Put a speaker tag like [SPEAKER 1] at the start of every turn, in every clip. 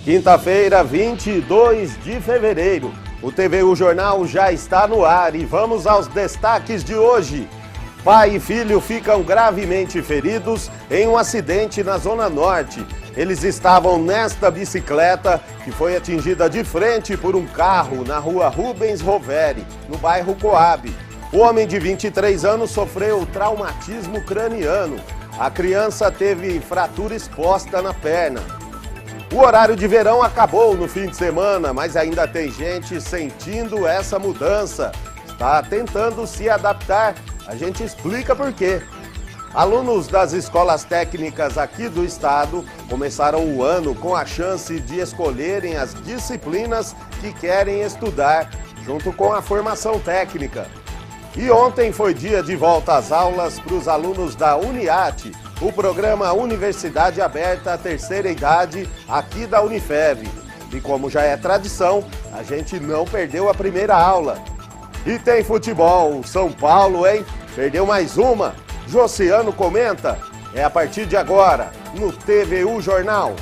[SPEAKER 1] Quinta-feira, 22 de fevereiro. O TVU Jornal já está no ar e vamos aos destaques de hoje. Pai e filho ficam gravemente feridos em um acidente na Zona Norte. Eles estavam nesta bicicleta que foi atingida de frente por um carro na rua Rubens Roveri, no bairro Coab. O homem de 23 anos sofreu traumatismo craniano. A criança teve fratura exposta na perna. O horário de verão acabou no fim de semana, mas ainda tem gente sentindo essa mudança. Está tentando se adaptar. A gente explica por quê. Alunos das escolas técnicas aqui do estado começaram o ano com a chance de escolherem as disciplinas que querem estudar, junto com a formação técnica. E ontem foi dia de volta às aulas para os alunos da Uniat, o programa Universidade Aberta à Terceira Idade aqui da Unifev. E como já é tradição, a gente não perdeu a primeira aula. E tem futebol, o São Paulo, hein? Perdeu mais uma. Josiano comenta. É a partir de agora, no TVU Jornal.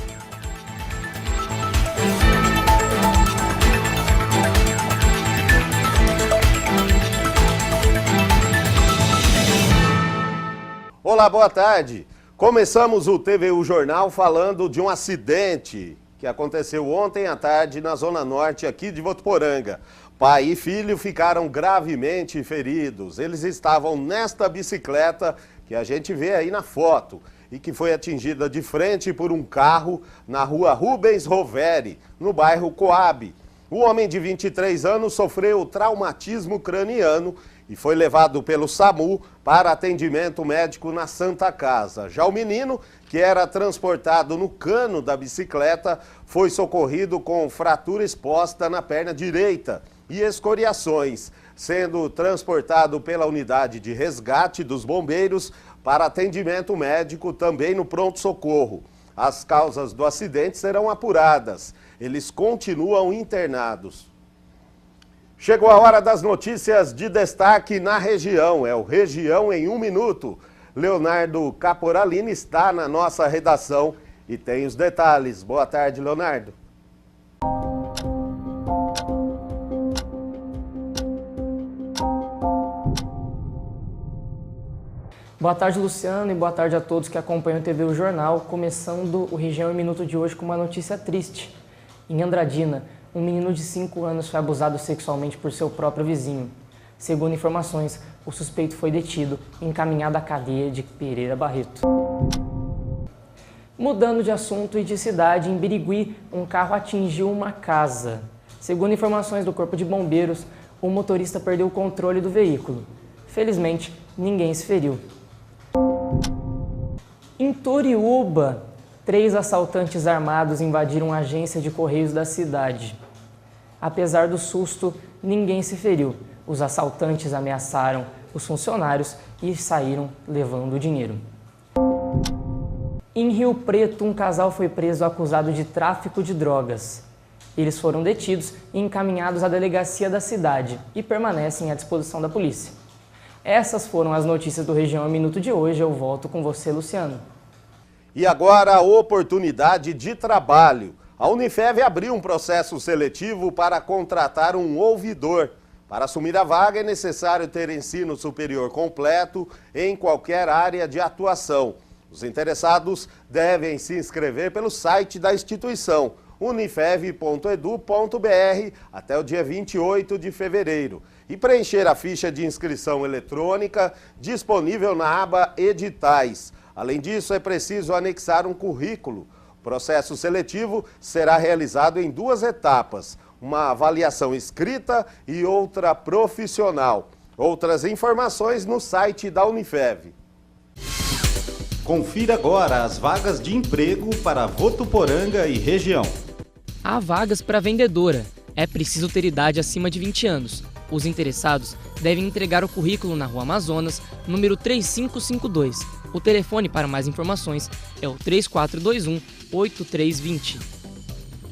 [SPEAKER 1] Olá, boa tarde. Começamos o TVU Jornal falando de um acidente que aconteceu ontem à tarde na Zona Norte aqui de Votuporanga. Pai e filho ficaram gravemente feridos. Eles estavam nesta bicicleta que a gente vê aí na foto e que foi atingida de frente por um carro na rua Rubens Roveri, no bairro Coab. O homem de 23 anos sofreu traumatismo craniano e foi levado pelo SAMU para atendimento médico na Santa Casa. Já o menino, que era transportado no cano da bicicleta, foi socorrido com fratura exposta na perna direita e escoriações, sendo transportado pela unidade de resgate dos bombeiros para atendimento médico também no pronto-socorro. As causas do acidente serão apuradas. Eles continuam internados. Chegou a hora das notícias de destaque na região. É o Região em 1 minuto. Leonardo Caporalini está na nossa redação e tem os detalhes. Boa tarde, Leonardo.
[SPEAKER 2] Boa tarde, Luciano, e boa tarde a todos que acompanham o TVU Jornal, começando o Região em Minuto de hoje com uma notícia triste. Em Andradina, um menino de 5 anos foi abusado sexualmente por seu próprio vizinho. Segundo informações, o suspeito foi detido e encaminhado à cadeia de Pereira Barreto. Mudando de assunto e de cidade, em Birigui, um carro atingiu uma casa. Segundo informações do Corpo de Bombeiros, o motorista perdeu o controle do veículo. Felizmente, ninguém se feriu. Em Toriúba, 3 assaltantes armados invadiram a agência de correios da cidade. Apesar do susto, ninguém se feriu. Os assaltantes ameaçaram os funcionários e saíram levando o dinheiro. Em Rio Preto, um casal foi preso acusado de tráfico de drogas. Eles foram detidos e encaminhados à delegacia da cidade e permanecem à disposição da polícia. Essas foram as notícias do Região em Minuto de hoje. Eu volto com você, Luciano.
[SPEAKER 1] E agora a oportunidade de trabalho. A Unifev abriu um processo seletivo para contratar um ouvidor. Para assumir a vaga é necessário ter ensino superior completo em qualquer área de atuação. Os interessados devem se inscrever pelo site da instituição, unifev.edu.br, até o dia 28 de fevereiro. E preencher a ficha de inscrição eletrônica disponível na aba Editais. Além disso, é preciso anexar um currículo. O processo seletivo será realizado em 2 etapas, uma avaliação escrita e outra profissional. Outras informações no site da Unifev.
[SPEAKER 3] Confira agora as vagas de emprego para Votuporanga e região.
[SPEAKER 4] Há vagas para vendedora. É preciso ter idade acima de 20 anos. Os interessados devem entregar o currículo na Rua Amazonas, número 3552. O telefone para mais informações é o 3421-8320.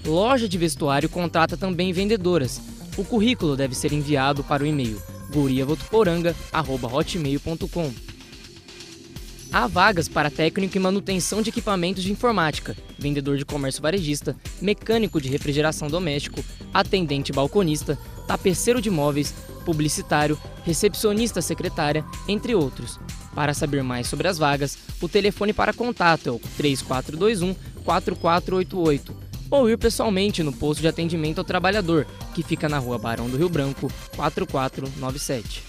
[SPEAKER 4] Loja de vestuário contrata também vendedoras. O currículo deve ser enviado para o e-mail guriavotuporanga@hotmail.com. Há vagas para técnico em manutenção de equipamentos de informática, vendedor de comércio varejista, mecânico de refrigeração doméstico, atendente balconista, tapeceiro de móveis, publicitário, recepcionista secretária, entre outros. Para saber mais sobre as vagas, o telefone para contato é o 3421-4488 ou ir pessoalmente no posto de atendimento ao trabalhador, que fica na Rua Barão do Rio Branco, 4497.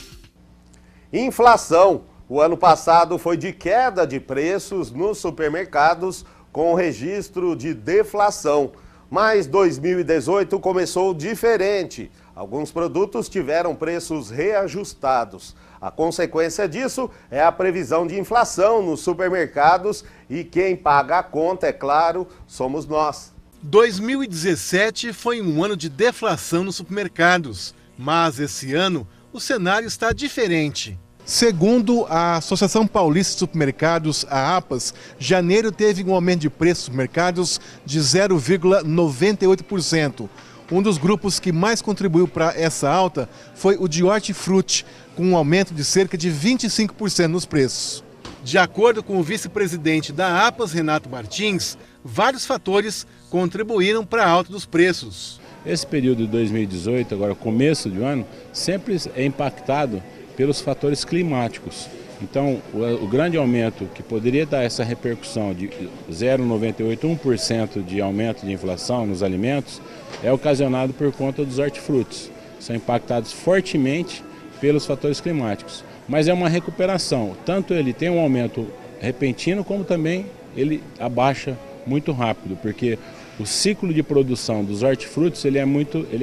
[SPEAKER 1] Inflação. O ano passado foi de queda de preços nos supermercados com registro de deflação. Mas 2018 começou diferente. Alguns produtos tiveram preços reajustados. A consequência disso é a previsão de inflação nos supermercados e quem paga a conta, é claro, somos nós.
[SPEAKER 5] 2017 foi um ano de deflação nos supermercados, mas esse ano o cenário está diferente. Segundo a Associação Paulista de Supermercados, a APAS, janeiro teve um aumento de preços nos supermercados de 0,98%. Um dos grupos que mais contribuiu para essa alta foi o de hortifruti, com um aumento de cerca de 25% nos preços. De acordo com o vice-presidente da APAS, Renato Martins, vários fatores contribuíram para a alta dos preços.
[SPEAKER 6] Esse período de 2018, agora começo do ano, sempre é impactado pelos fatores climáticos. Então, o grande aumento que poderia dar essa repercussão de 0,98%, 1% de aumento de inflação nos alimentos, é ocasionado por conta dos hortifrutis. São impactados fortemente pelos fatores climáticos. Mas é uma recuperação. Tanto ele tem um aumento repentino, como também ele abaixa muito rápido, porque o ciclo de produção dos hortifrutis ele é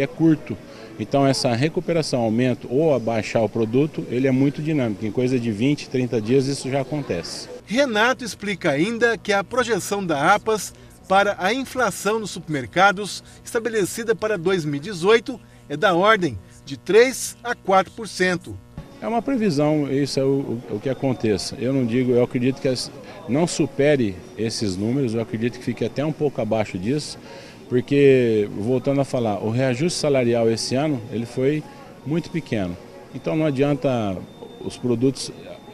[SPEAKER 6] curto. Então essa recuperação, aumento ou abaixar o produto, ele é muito dinâmico. Em coisa de 20, 30 dias isso já acontece.
[SPEAKER 5] Renato explica ainda que a projeção da APAS para a inflação nos supermercados, estabelecida para 2018, é da ordem de 3% a 4%.
[SPEAKER 6] É uma previsão, isso é o que aconteça. Eu acredito que não supere esses números, eu acredito que fique até um pouco abaixo disso, porque, voltando a falar, o reajuste salarial esse ano ele foi muito pequeno. Então não adianta os produtos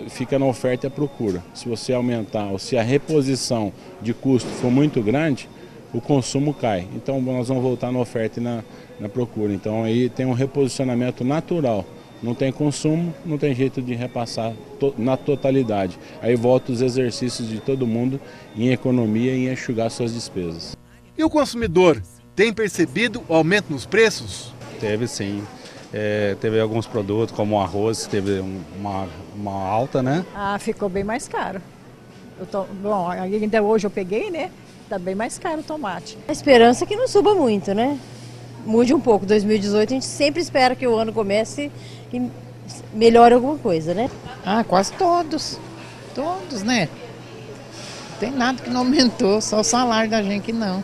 [SPEAKER 6] ficar na oferta e a procura. Se você aumentar ou se a reposição de custo for muito grande, o consumo cai. Então nós vamos voltar na oferta e na procura. Então aí tem um reposicionamento natural. Não tem consumo, não tem jeito de repassar na totalidade. Aí volta os exercícios de todo mundo em economia e em enxugar suas despesas.
[SPEAKER 5] E o consumidor tem percebido o aumento nos preços?
[SPEAKER 7] Teve sim. Teve alguns produtos, como o arroz, teve uma alta, né?
[SPEAKER 8] Ah, ficou bem mais caro. Bom, ainda hoje eu peguei, né? Tá bem mais caro o tomate.
[SPEAKER 9] A esperança é que não suba muito, né? Mude um pouco. 2018 a gente sempre espera que o ano comece e melhore alguma coisa, né?
[SPEAKER 10] Ah, quase todos. Todos, né? Não tem nada que não aumentou, só o salário da gente que não.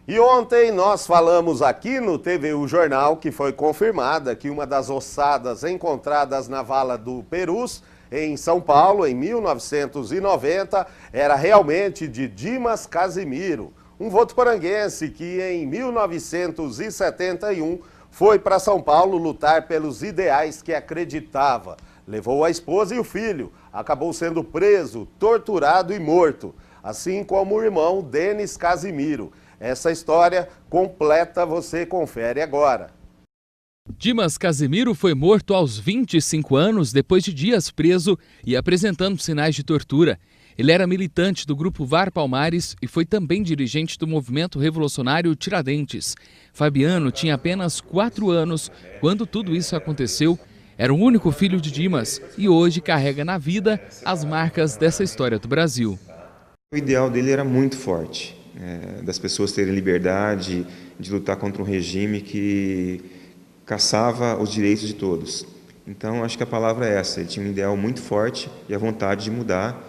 [SPEAKER 1] E ontem nós falamos aqui no TVU Jornal que foi confirmada que uma das ossadas encontradas na vala do Perus, em São Paulo, em 1990, era realmente de Dimas Casimiro, um votuporanguense que em 1971 foi para São Paulo lutar pelos ideais que acreditava. Levou a esposa e o filho, acabou sendo preso, torturado e morto, assim como o irmão Denis Casimiro. Essa história completa você confere agora.
[SPEAKER 11] Dimas Casimiro foi morto aos 25 anos depois de dias preso e apresentando sinais de tortura. Ele era militante do grupo VAR Palmares e foi também dirigente do movimento revolucionário Tiradentes. Fabiano tinha apenas 4 anos quando tudo isso aconteceu. Era o único filho de Dimas e hoje carrega na vida as marcas dessa história do Brasil.
[SPEAKER 12] O ideal dele era muito forte, das pessoas terem liberdade de lutar contra um regime que caçava os direitos de todos. Então, acho que a palavra é essa, ele tinha um ideal muito forte e a vontade de mudar,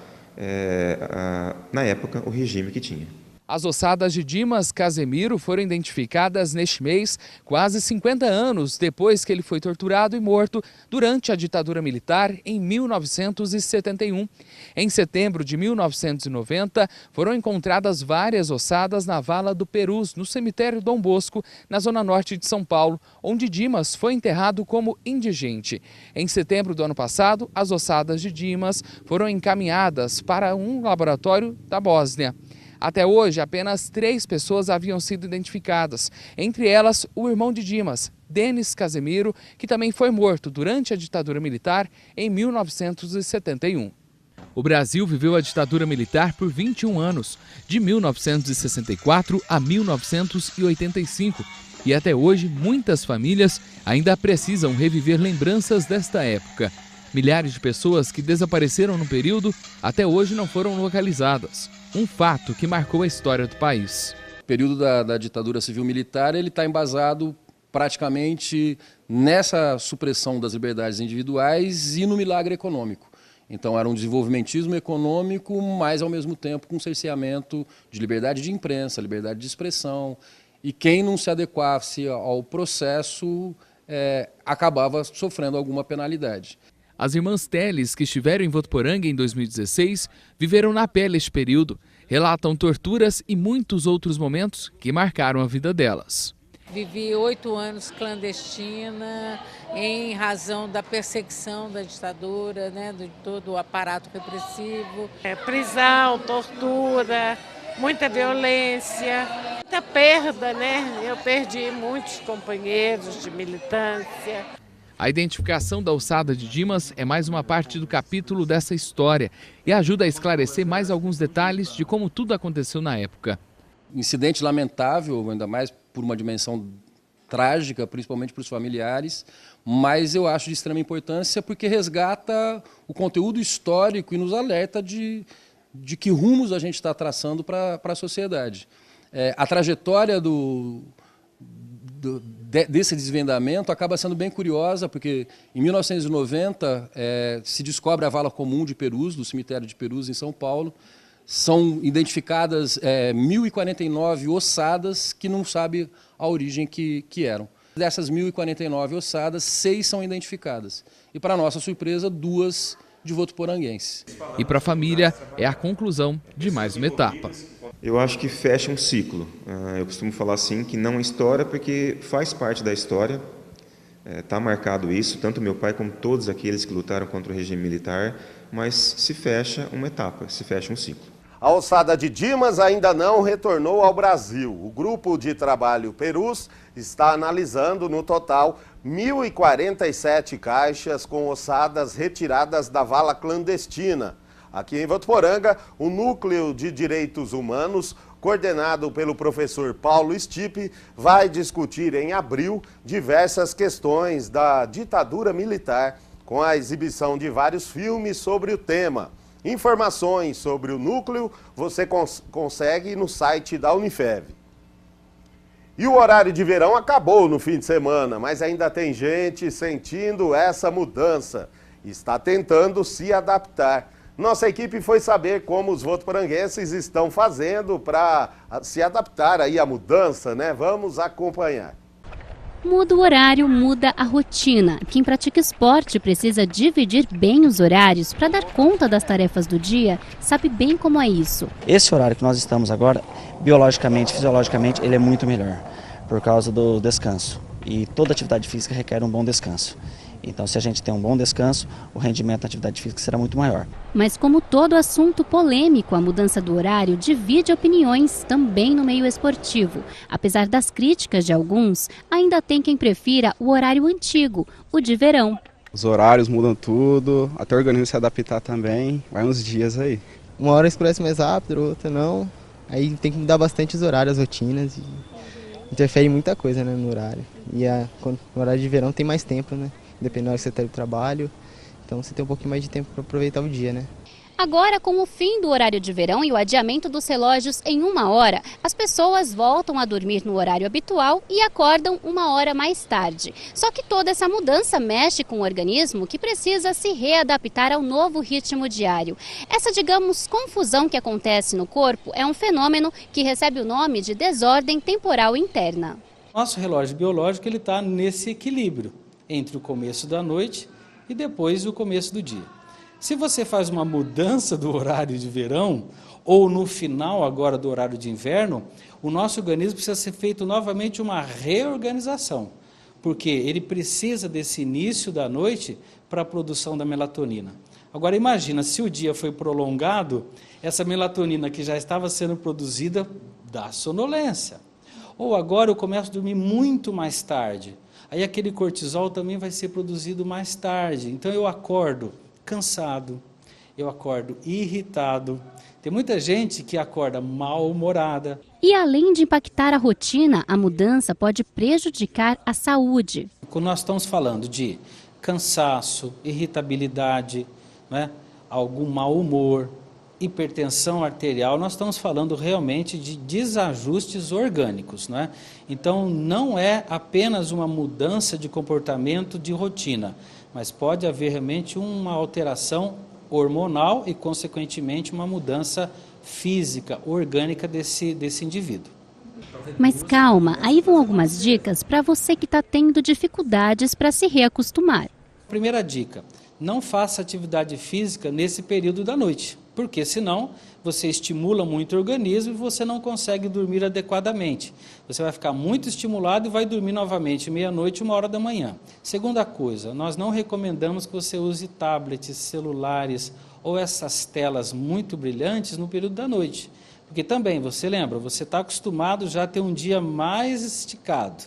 [SPEAKER 12] na época, o regime que tinha.
[SPEAKER 11] As ossadas de Dimas Casemiro foram identificadas neste mês, quase 50 anos depois que ele foi torturado e morto durante a ditadura militar em 1971. Em setembro de 1990, foram encontradas várias ossadas na Vala do Perus, no cemitério Dom Bosco, na zona norte de São Paulo, onde Dimas foi enterrado como indigente. Em setembro do ano passado, as ossadas de Dimas foram encaminhadas para um laboratório da Bósnia. Até hoje, apenas 3 pessoas haviam sido identificadas, entre elas o irmão de Dimas, Denis Casemiro, que também foi morto durante a ditadura militar em 1971. O Brasil viveu a ditadura militar por 21 anos, de 1964 a 1985, e até hoje muitas famílias ainda precisam reviver lembranças desta época. Milhares de pessoas que desapareceram no período até hoje não foram localizadas. Um fato que marcou a história do país.
[SPEAKER 13] O período da ditadura civil-militar está embasado praticamente nessa supressão das liberdades individuais e no milagre econômico. Então era um desenvolvimentismo econômico, mas ao mesmo tempo com cerceamento de liberdade de imprensa, liberdade de expressão. E quem não se adequasse ao processo acabava sofrendo alguma penalidade.
[SPEAKER 11] As irmãs Teles, que estiveram em Votuporanga em 2016, viveram na pele este período, relatam torturas e muitos outros momentos que marcaram a vida delas.
[SPEAKER 14] Vivi 8 anos clandestina em razão da perseguição da ditadura, né, de todo o aparato repressivo.
[SPEAKER 15] Prisão, tortura, muita violência, muita perda, né? Eu perdi muitos companheiros de militância.
[SPEAKER 11] A identificação da ossada de Dimas é mais uma parte do capítulo dessa história e ajuda a esclarecer mais alguns detalhes de como tudo aconteceu na época.
[SPEAKER 13] Incidente lamentável, ainda mais por uma dimensão trágica, principalmente para os familiares, mas eu acho de extrema importância porque resgata o conteúdo histórico e nos alerta de que rumos a gente está traçando para a sociedade. A trajetória desse desvendamento acaba sendo bem curiosa, porque em 1990 se descobre a vala comum de Perus, do cemitério de Perus, em São Paulo. São identificadas 1.049 ossadas que não sabe a origem que eram. Dessas 1.049 ossadas, 6 são identificadas. E, para nossa surpresa, 2 de votuporanguenses.
[SPEAKER 11] E para a família, é a conclusão de mais uma etapa.
[SPEAKER 12] Eu acho que fecha um ciclo. Eu costumo falar assim, que não é história, porque faz parte da história. Está marcado isso, tanto meu pai como todos aqueles que lutaram contra o regime militar, mas se fecha uma etapa, se fecha um ciclo.
[SPEAKER 1] A ossada de Dimas ainda não retornou ao Brasil. O grupo de trabalho Perus está analisando, no total, 1.047 caixas com ossadas retiradas da vala clandestina. Aqui em Votuporanga, o Núcleo de Direitos Humanos, coordenado pelo professor Paulo Stipe, vai discutir em abril diversas questões da ditadura militar, com a exibição de vários filmes sobre o tema. Informações sobre o núcleo você consegue no site da Unifev. E o horário de verão acabou no fim de semana, mas ainda tem gente sentindo essa mudança. Está tentando se adaptar. Nossa equipe foi saber como os votuporanguenses estão fazendo para se adaptar aí à mudança, né? Vamos acompanhar.
[SPEAKER 16] Muda o horário, muda a rotina. Quem pratica esporte precisa dividir bem os horários para dar conta das tarefas do dia, sabe bem como é isso.
[SPEAKER 17] Esse horário que nós estamos agora, biologicamente, fisiologicamente, ele é muito melhor, por causa do descanso. E toda atividade física requer um bom descanso. Então, se a gente tem um bom descanso, o rendimento da atividade física será muito maior.
[SPEAKER 16] Mas como todo assunto polêmico, a mudança do horário divide opiniões também no meio esportivo. Apesar das críticas de alguns, ainda tem quem prefira o horário antigo, o de verão.
[SPEAKER 18] Os horários mudam tudo, até o organismo se adaptar também, vai uns dias aí.
[SPEAKER 19] Uma hora escurece mais rápido, outra não. Aí tem que mudar bastante os horários, as rotinas. Interfere muita coisa, né, no horário. E no horário de verão tem mais tempo, né? Dependendo da hora que você está no trabalho, então você tem um pouquinho mais de tempo para aproveitar o dia, né?
[SPEAKER 16] Agora, com o fim do horário de verão e o adiamento dos relógios em 1 hora, as pessoas voltam a dormir no horário habitual e acordam 1 hora mais tarde. Só que toda essa mudança mexe com o organismo, que precisa se readaptar ao novo ritmo diário. Essa, digamos, confusão que acontece no corpo é um fenômeno que recebe o nome de desordem temporal interna.
[SPEAKER 20] Nosso relógio biológico está nesse equilíbrio entre o começo da noite e depois o começo do dia. Se você faz uma mudança do horário de verão, ou no final agora do horário de inverno, o nosso organismo precisa ser feito novamente uma reorganização, porque ele precisa desse início da noite para a produção da melatonina. Agora imagina, se o dia foi prolongado, essa melatonina que já estava sendo produzida dá sonolência. Ou agora eu começo a dormir muito mais tarde, aí aquele cortisol também vai ser produzido mais tarde, então eu acordo cansado, eu acordo irritado. Tem muita gente que acorda mal-humorada.
[SPEAKER 16] E além de impactar a rotina, a mudança pode prejudicar a saúde.
[SPEAKER 20] Quando nós estamos falando de cansaço, irritabilidade, né, algum mau humor, hipertensão arterial, nós estamos falando realmente de desajustes orgânicos, né? Então não é apenas uma mudança de comportamento de rotina, mas pode haver realmente uma alteração hormonal e, consequentemente, uma mudança física, orgânica desse indivíduo.
[SPEAKER 16] Mas calma, aí vão algumas dicas para você que está tendo dificuldades para se reacostumar.
[SPEAKER 20] Primeira dica, não faça atividade física nesse período da noite, porque senão você estimula muito o organismo e você não consegue dormir adequadamente. Você vai ficar muito estimulado e vai dormir novamente meia-noite, 1 hora da manhã. Segunda coisa, nós não recomendamos que você use tablets, celulares ou essas telas muito brilhantes no período da noite. Porque também, você lembra, você está acostumado já a ter um dia mais esticado.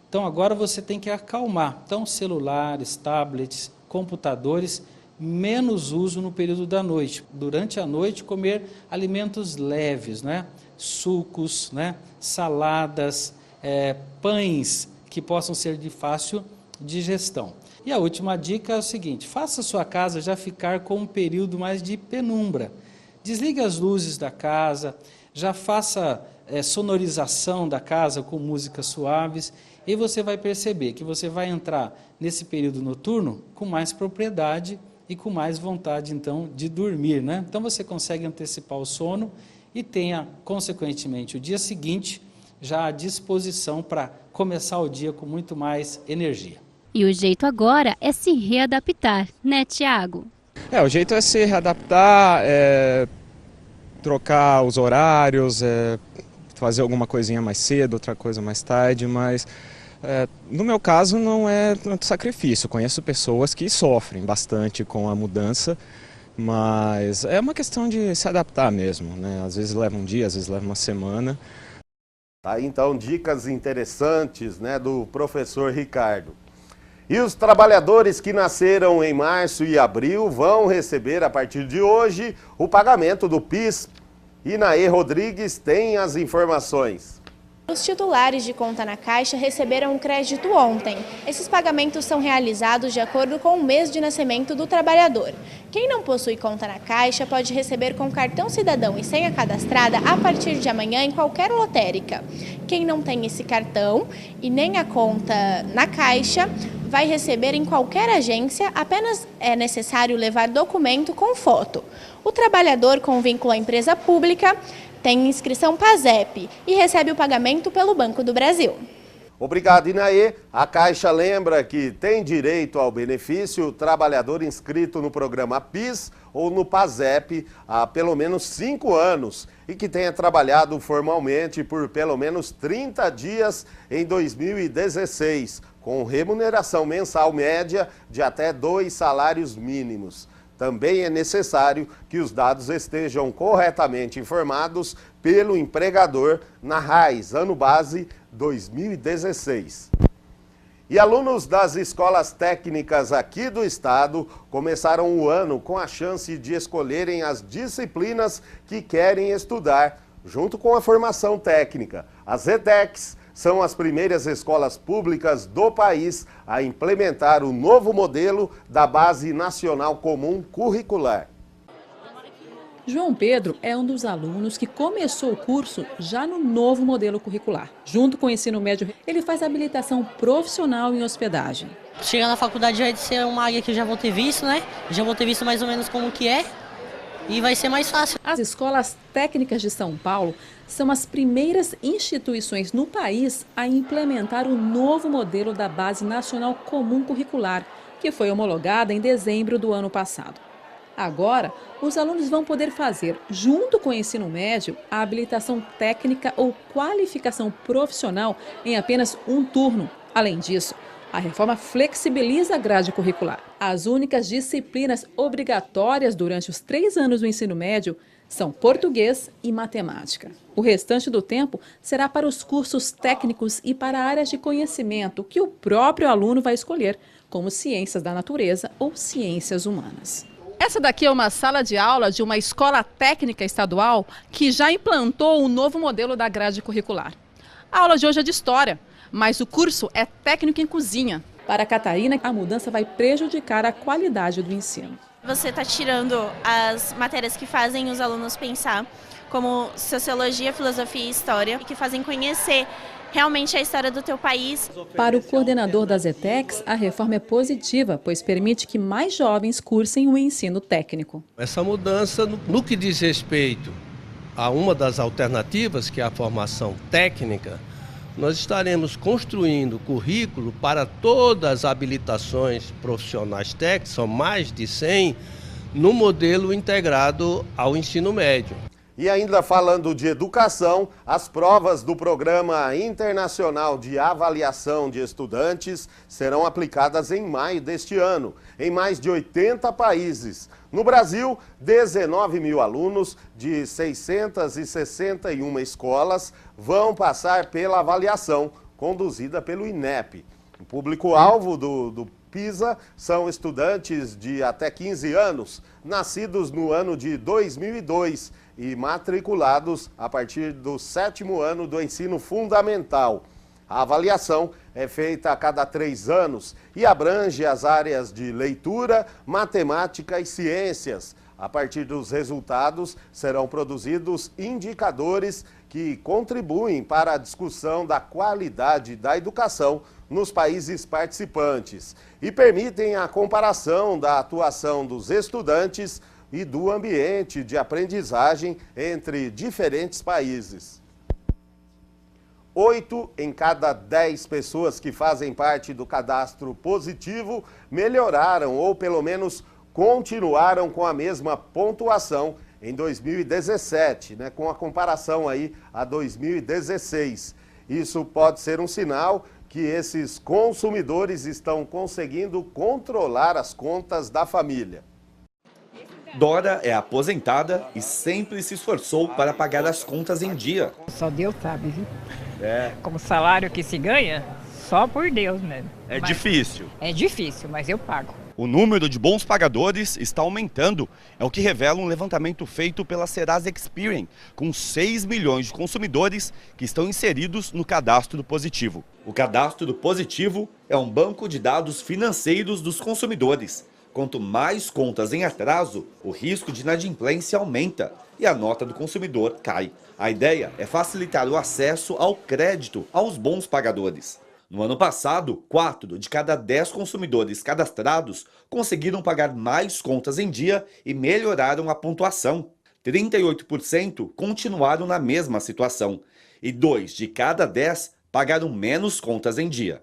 [SPEAKER 20] Então agora você tem que acalmar. Então celulares, tablets, computadores, menos uso no período da noite. Durante a noite, comer alimentos leves, né? Sucos, né? Saladas, pães que possam ser de fácil digestão. E a última dica é o seguinte, faça a sua casa já ficar com um período mais de penumbra. Desligue as luzes da casa, já faça sonorização da casa com músicas suaves e você vai perceber que você vai entrar nesse período noturno com mais propriedade e com mais vontade, então, de dormir, né? Então, você consegue antecipar o sono e tenha, consequentemente, o dia seguinte já à disposição para começar o dia com muito mais energia.
[SPEAKER 16] E o jeito agora é se readaptar, né, Tiago?
[SPEAKER 18] O jeito é se readaptar, trocar os horários, fazer alguma coisinha mais cedo, outra coisa mais tarde, mas no meu caso não é tanto sacrifício. Conheço pessoas que sofrem bastante com a mudança, mas é uma questão de se adaptar mesmo, né? Às vezes leva um dia, às vezes leva uma semana.
[SPEAKER 1] Tá, então, dicas interessantes, né, do professor Ricardo. E os trabalhadores que nasceram em março e abril vão receber, a partir de hoje, o pagamento do PIS. Inaê Rodrigues tem as informações.
[SPEAKER 21] Os titulares de conta na Caixa receberam um crédito ontem. Esses pagamentos são realizados de acordo com o mês de nascimento do trabalhador. Quem não possui conta na Caixa pode receber com cartão cidadão e senha cadastrada a partir de amanhã em qualquer lotérica. Quem não tem esse cartão e nem a conta na Caixa vai receber em qualquer agência, apenas é necessário levar documento com foto. O trabalhador com vínculo à empresa pública tem inscrição PASEP e recebe o pagamento pelo Banco do Brasil.
[SPEAKER 1] Obrigado, Inaê. A Caixa lembra que tem direito ao benefício o trabalhador inscrito no programa PIS ou no PASEP há pelo menos 5 anos e que tenha trabalhado formalmente por pelo menos 30 dias em 2016, com remuneração mensal média de até 2 salários mínimos. Também é necessário que os dados estejam corretamente informados pelo empregador na RAIS, ano base 2016. E alunos das escolas técnicas aqui do estado começaram o ano com a chance de escolherem as disciplinas que querem estudar, junto com a formação técnica. As ETECs são as primeiras escolas públicas do país a implementar o novo modelo da Base Nacional Comum Curricular.
[SPEAKER 2] João Pedro é um dos alunos que começou o curso já no novo modelo curricular. Junto com o ensino médio, ele faz habilitação profissional em hospedagem.
[SPEAKER 22] Chegar na faculdade já vai ser uma área que eu já vou ter visto, né? Já vou ter visto mais ou menos como que é e vai ser mais fácil.
[SPEAKER 2] As escolas técnicas de São Paulo são as primeiras instituições no país a implementar o novo modelo da Base Nacional Comum Curricular, que foi homologada em dezembro do ano passado. Agora, os alunos vão poder fazer, junto com o ensino médio, a habilitação técnica ou qualificação profissional em apenas um turno. Além disso, a reforma flexibiliza a grade curricular. As únicas disciplinas obrigatórias durante os 3 anos do ensino médio são português e matemática. O restante do tempo será para os cursos técnicos e para áreas de conhecimento que o próprio aluno vai escolher, como ciências da natureza ou ciências humanas. Essa daqui é uma sala de aula de uma escola técnica estadual que já implantou o novo modelo da grade curricular. A aula de hoje é de história, mas o curso é técnico em cozinha. Para a Catarina, a mudança vai prejudicar a qualidade do ensino.
[SPEAKER 21] Você está tirando as matérias que fazem os alunos pensar, como sociologia, filosofia e história, e que fazem conhecer realmente a história do teu país.
[SPEAKER 2] Para o coordenador das ETECs, a reforma é positiva, pois permite que mais jovens cursem o ensino técnico.
[SPEAKER 23] Essa mudança, no que diz respeito a uma das alternativas, que é a formação técnica, nós estaremos construindo currículo para todas as habilitações profissionais técnicas, são mais de 100, no modelo integrado ao ensino médio.
[SPEAKER 1] E ainda falando de educação, as provas do Programa Internacional de Avaliação de Estudantes serão aplicadas em maio deste ano, em mais de 80 países. No Brasil, 19 mil alunos de 661 escolas vão passar pela avaliação, conduzida pelo INEP. O público-alvo do PISA são estudantes de até 15 anos, nascidos no ano de 2002 e matriculados a partir do 7º ano do ensino fundamental. A avaliação é feita a cada 3 anos e abrange as áreas de leitura, matemática e ciências. A partir dos resultados, serão produzidos indicadores que contribuem para a discussão da qualidade da educação nos países participantes e permitem a comparação da atuação dos estudantes e do ambiente de aprendizagem entre diferentes países. 8 em cada 10 pessoas que fazem parte do cadastro positivo melhoraram ou pelo menos continuaram com a mesma pontuação em 2017, com a comparação aí a 2016. Isso pode ser um sinal que esses consumidores estão conseguindo controlar as contas da família.
[SPEAKER 24] Dora é aposentada e sempre se esforçou para pagar as contas em dia.
[SPEAKER 25] Só Deus sabe, viu? Como salário que se ganha, só por Deus mesmo.
[SPEAKER 24] Mas difícil.
[SPEAKER 25] É difícil, mas eu pago.
[SPEAKER 24] O número de bons pagadores está aumentando, é o que revela um levantamento feito pela Serasa Experian, com 6 milhões de consumidores que estão inseridos no cadastro positivo. O cadastro positivo é um banco de dados financeiros dos consumidores. Quanto mais contas em atraso, o risco de inadimplência aumenta e a nota do consumidor cai. A ideia é facilitar o acesso ao crédito aos bons pagadores. No ano passado, 4 de cada 10 consumidores cadastrados conseguiram pagar mais contas em dia e melhoraram a pontuação. 38% continuaram na mesma situação e 2 de cada 10 pagaram menos contas em dia.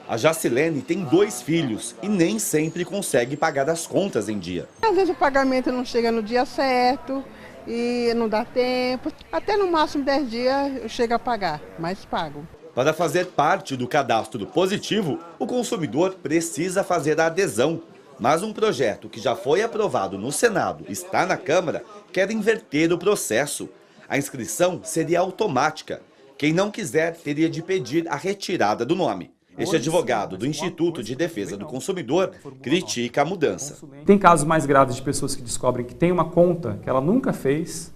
[SPEAKER 24] A Jacilene tem 2 filhos e nem sempre consegue pagar as contas em dia.
[SPEAKER 26] Às vezes o pagamento não chega no dia certo e não dá tempo. Até no máximo 10 dias eu chego a pagar, mas pago.
[SPEAKER 24] Para fazer parte do cadastro positivo, o consumidor precisa fazer a adesão. Mas um projeto que já foi aprovado no Senado e está na Câmara quer inverter o processo. A inscrição seria automática. Quem não quiser teria de pedir a retirada do nome. Este advogado do Instituto de Defesa do Consumidor critica a mudança.
[SPEAKER 27] Tem casos mais graves de pessoas que descobrem que tem uma conta que ela nunca fez,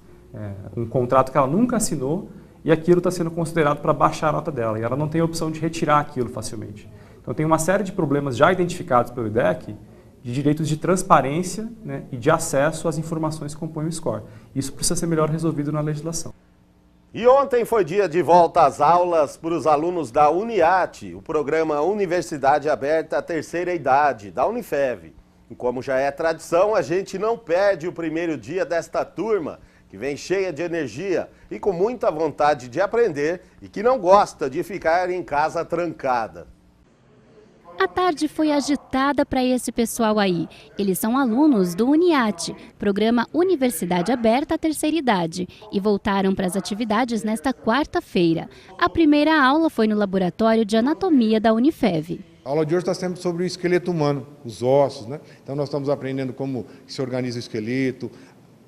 [SPEAKER 27] um contrato que ela nunca assinou, e aquilo está sendo considerado para baixar a nota dela, e ela não tem a opção de retirar aquilo facilmente. Então tem uma série de problemas já identificados pelo IDEC de direitos de transparência, né, e de acesso às informações que compõem o score. Isso precisa ser melhor resolvido na legislação.
[SPEAKER 1] E ontem foi dia de volta às aulas para os alunos da UNIAT, o programa Universidade Aberta à Terceira Idade, da Unifev. E como já é tradição, a gente não perde o primeiro dia desta turma, que vem cheia de energia e com muita vontade de aprender e que não gosta de ficar em casa trancada.
[SPEAKER 16] A tarde foi agitada para esse pessoal aí. Eles são alunos do UNIAT, programa Universidade Aberta à Terceira Idade, e voltaram para as atividades nesta quarta-feira. A primeira aula foi no laboratório de anatomia da Unifev.
[SPEAKER 3] A aula de hoje está sendo sobre o esqueleto humano, os ossos, né? Então nós estamos aprendendo como se organiza o esqueleto,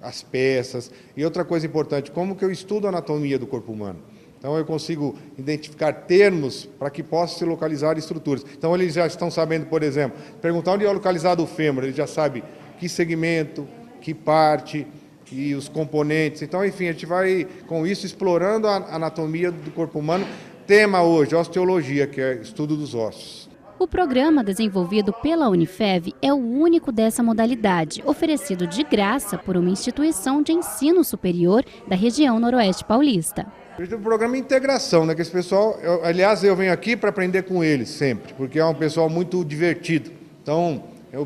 [SPEAKER 3] as peças. E outra coisa importante, como que eu estudo a anatomia do corpo humano. Então eu consigo identificar termos para que possa se localizar estruturas. Então eles já estão sabendo, por exemplo, perguntar onde é localizado o fêmur, ele já sabe que segmento, que parte e os componentes. Então, enfim, a gente vai com isso explorando a anatomia do corpo humano. Tema hoje, osteologia, que é estudo dos ossos.
[SPEAKER 16] O programa desenvolvido pela Unifev é o único dessa modalidade, oferecido de graça por uma instituição de ensino superior da região noroeste paulista.
[SPEAKER 3] A gente tem um programa de integração, né? Que esse pessoal, aliás, eu venho aqui para aprender com eles sempre, porque é um pessoal muito divertido. Então,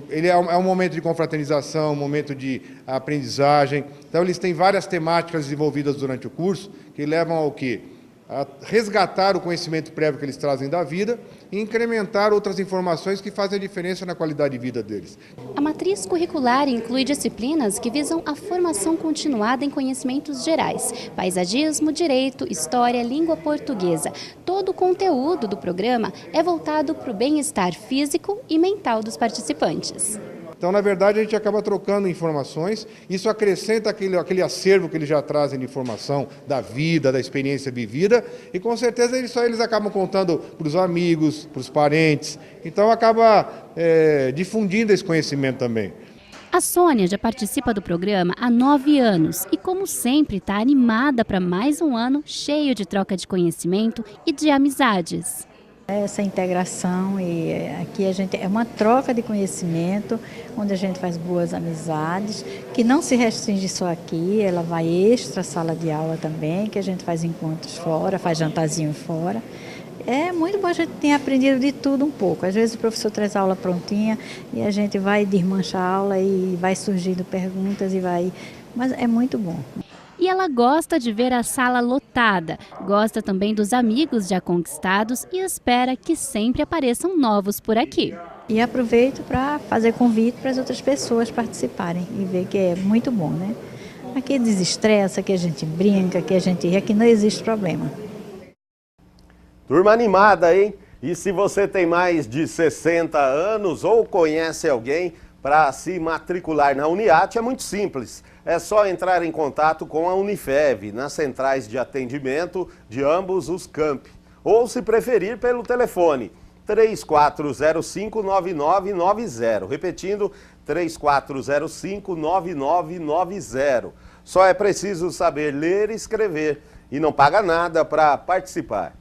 [SPEAKER 3] ele é um momento de confraternização, um momento de aprendizagem. Então, eles têm várias temáticas desenvolvidas durante o curso que levam ao quê? A resgatar o conhecimento prévio que eles trazem da vida e incrementar outras informações que fazem a diferença na qualidade de vida deles.
[SPEAKER 16] A matriz curricular inclui disciplinas que visam a formação continuada em conhecimentos gerais, paisagismo, direito, história, língua portuguesa. Todo o conteúdo do programa é voltado para o bem-estar físico e mental dos participantes.
[SPEAKER 3] Então, na verdade, a gente acaba trocando informações, isso acrescenta aquele acervo que eles já trazem de informação da vida, da experiência vivida, e com certeza eles acabam contando para os amigos, para os parentes, então acaba difundindo esse conhecimento também.
[SPEAKER 16] A Sônia já participa do programa há 9 anos e, como sempre, está animada para mais um ano cheio de troca de conhecimento e de amizades.
[SPEAKER 4] Essa integração e aqui a gente é uma troca de conhecimento, onde a gente faz boas amizades, que não se restringe só aqui, ela vai extra sala de aula também, que a gente faz encontros fora, faz jantarzinho fora. É muito bom, a gente tem aprendido de tudo um pouco. Às vezes o professor traz a aula prontinha e a gente vai desmanchar a aula e vai surgindo perguntas mas é muito bom.
[SPEAKER 16] E ela gosta de ver a sala lotada, gosta também dos amigos já conquistados e espera que sempre apareçam novos por aqui.
[SPEAKER 4] E aproveito para fazer convite para as outras pessoas participarem e ver que é muito bom, né? Aqui desestressa, aqui a gente brinca, aqui a gente ri, aqui não existe problema.
[SPEAKER 1] Turma animada, hein? E se você tem mais de 60 anos ou conhece alguém para se matricular na UNIAT, é muito simples. É só entrar em contato com a Unifev, nas centrais de atendimento de ambos os campi. Ou, se preferir, pelo telefone 3405-9990. Repetindo, 3405-9990. Só é preciso saber ler e escrever e não paga nada para participar.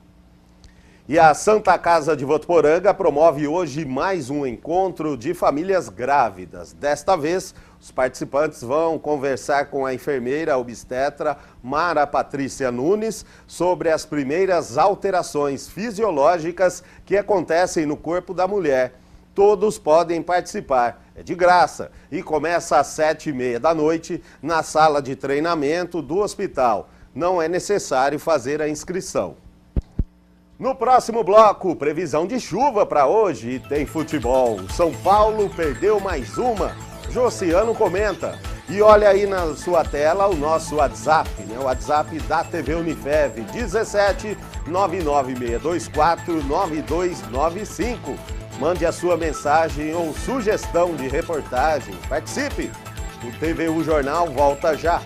[SPEAKER 1] E a Santa Casa de Votuporanga promove hoje mais um encontro de famílias grávidas. Desta vez, os participantes vão conversar com a enfermeira obstetra Mara Patrícia Nunes sobre as primeiras alterações fisiológicas que acontecem no corpo da mulher. Todos podem participar, é de graça e começa às 7h30 da noite na sala de treinamento do hospital. Não é necessário fazer a inscrição. No próximo bloco, previsão de chuva para hoje e tem futebol. São Paulo perdeu mais uma. Josiano comenta. E olha aí na sua tela o nosso WhatsApp, né? O WhatsApp da TV Unifev, 17 99624 9295. Mande a sua mensagem ou sugestão de reportagem. Participe! O TVU Jornal volta já.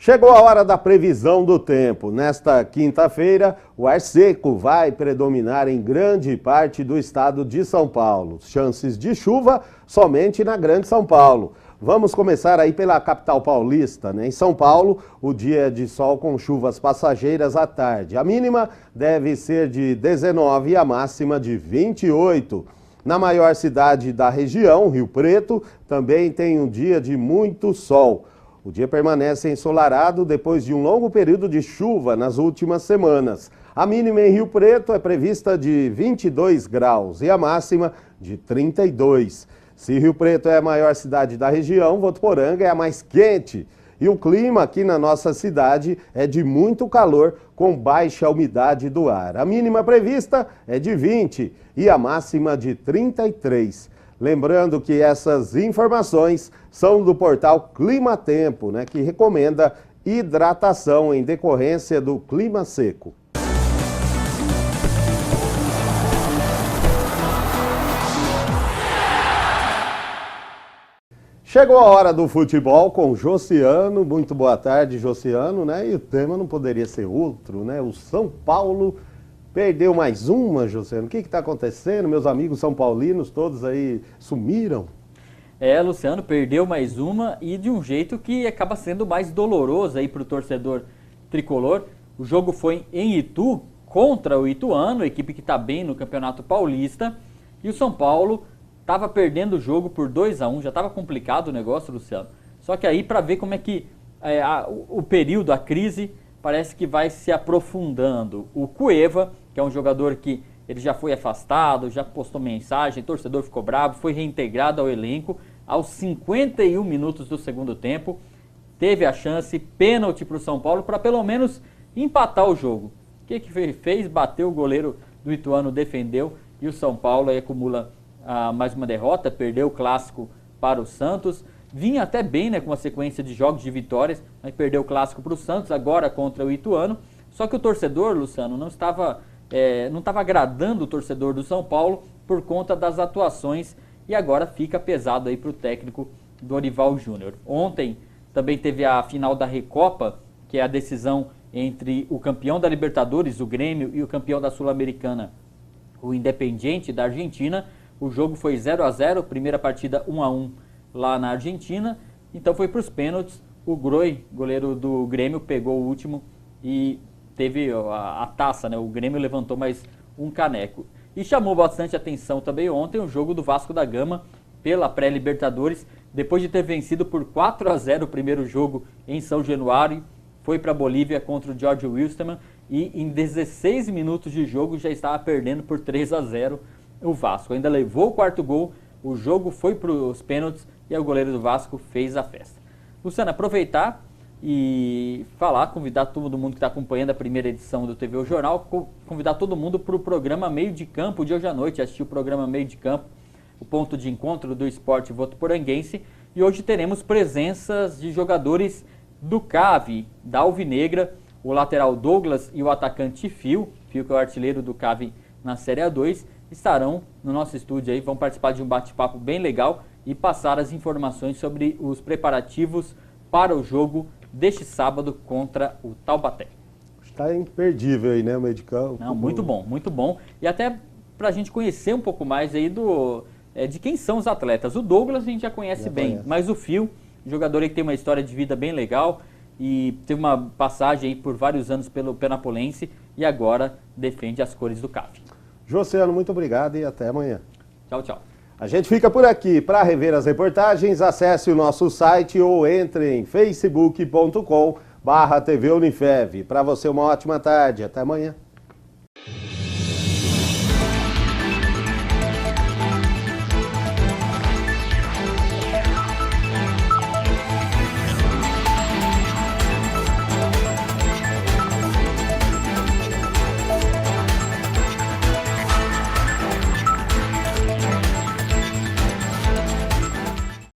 [SPEAKER 1] Chegou a hora da previsão do tempo. Nesta quinta-feira, o ar seco vai predominar em grande parte do estado de São Paulo. Chances de chuva somente na Grande São Paulo. Vamos começar aí pela capital paulista, né? Em São Paulo, o dia é de sol com chuvas passageiras à tarde. A mínima deve ser de 19 e a máxima de 28. Na maior cidade da região, Rio Preto, também tem um dia de muito sol. O dia permanece ensolarado depois de um longo período de chuva nas últimas semanas. A mínima em Rio Preto é prevista de 22 graus e a máxima de 32. Se Rio Preto é a maior cidade da região, Votuporanga é a mais quente. E o clima aqui na nossa cidade é de muito calor, com baixa umidade do ar. A mínima prevista é de 20 e a máxima de 33. Lembrando que essas informações são do portal Clima Tempo, né, que recomenda hidratação em decorrência do clima seco. Chegou a hora do futebol com Josiano. Muito boa tarde, Josiano, né? E o tema não poderia ser outro, né? O São Paulo perdeu mais uma, Josiano. O que está acontecendo? Meus amigos são paulinos todos aí sumiram.
[SPEAKER 5] Luciano, perdeu mais uma e de um jeito que acaba sendo mais doloroso aí para o torcedor tricolor. O jogo foi em Itu contra o Ituano, a equipe que está bem no Campeonato Paulista. E o São Paulo estava perdendo o jogo por 2-1, já estava complicado o negócio, Luciano. Só que aí, para ver como é que o período, a crise, parece que vai se aprofundando. O Cueva, que é um jogador que ele já foi afastado, já postou mensagem, o torcedor ficou bravo, foi reintegrado ao elenco aos 51 minutos do segundo tempo. Teve a chance, pênalti para o São Paulo, para pelo menos empatar o jogo. O que fez? Bateu o goleiro do Ituano, defendeu, e o São Paulo aí acumula mais uma derrota, perdeu o clássico para o Santos. Vinha até bem, né, com uma sequência de jogos de vitórias, mas perdeu o clássico para o Santos, agora contra o Ituano. Só que o torcedor, Luciano, não estava agradando o torcedor do São Paulo por conta das atuações, e agora fica pesado aí para o técnico Dorival Júnior. Ontem também teve a final da Recopa, que é a decisão entre o campeão da Libertadores, o Grêmio, e o campeão da Sul-Americana, o Independiente da Argentina. O jogo foi 0-0, primeira partida 1-1 lá na Argentina. Então foi para os pênaltis. O Groi, goleiro do Grêmio, pegou o último e teve a taça, né? O Grêmio levantou mais um caneco. E chamou bastante atenção também ontem o jogo do Vasco da Gama pela pré-Libertadores. Depois de ter vencido por 4-0 o primeiro jogo em São Januário, foi para a Bolívia contra o George Wilstermann e em 16 minutos de jogo já estava perdendo por 3-0. O Vasco ainda levou o quarto gol, o jogo foi para os pênaltis e o goleiro do Vasco fez a festa. Luciano, aproveitar e convidar todo mundo que está acompanhando a primeira edição do TV O Jornal, convidar todo mundo para o programa Meio de Campo de hoje à noite, assistir o programa Meio de Campo, o ponto de encontro do esporte votuporanguense. E hoje teremos presenças de jogadores do CAV, da Alvinegra, o lateral Douglas e o atacante Fio, que é o artilheiro do CAV na Série A2, estarão no nosso estúdio aí, vão participar de um bate-papo bem legal e passar as informações sobre os preparativos para o jogo deste sábado contra o Taubaté.
[SPEAKER 1] Está imperdível aí, né, o meio de campo?
[SPEAKER 5] Não, muito bom, muito bom. E até para a gente conhecer um pouco mais aí de quem são os atletas. O Douglas a gente já conhece bem, mas o Fio, jogador aí que tem uma história de vida bem legal e teve uma passagem aí por vários anos pelo Penapolense e agora defende as cores do CAV.
[SPEAKER 1] Josiano, muito obrigado e até amanhã.
[SPEAKER 5] Tchau, tchau.
[SPEAKER 1] A gente fica por aqui. Para rever as reportagens, acesse o nosso site ou entre em facebook.com/TV Unifev. Para você, uma ótima tarde. Até amanhã.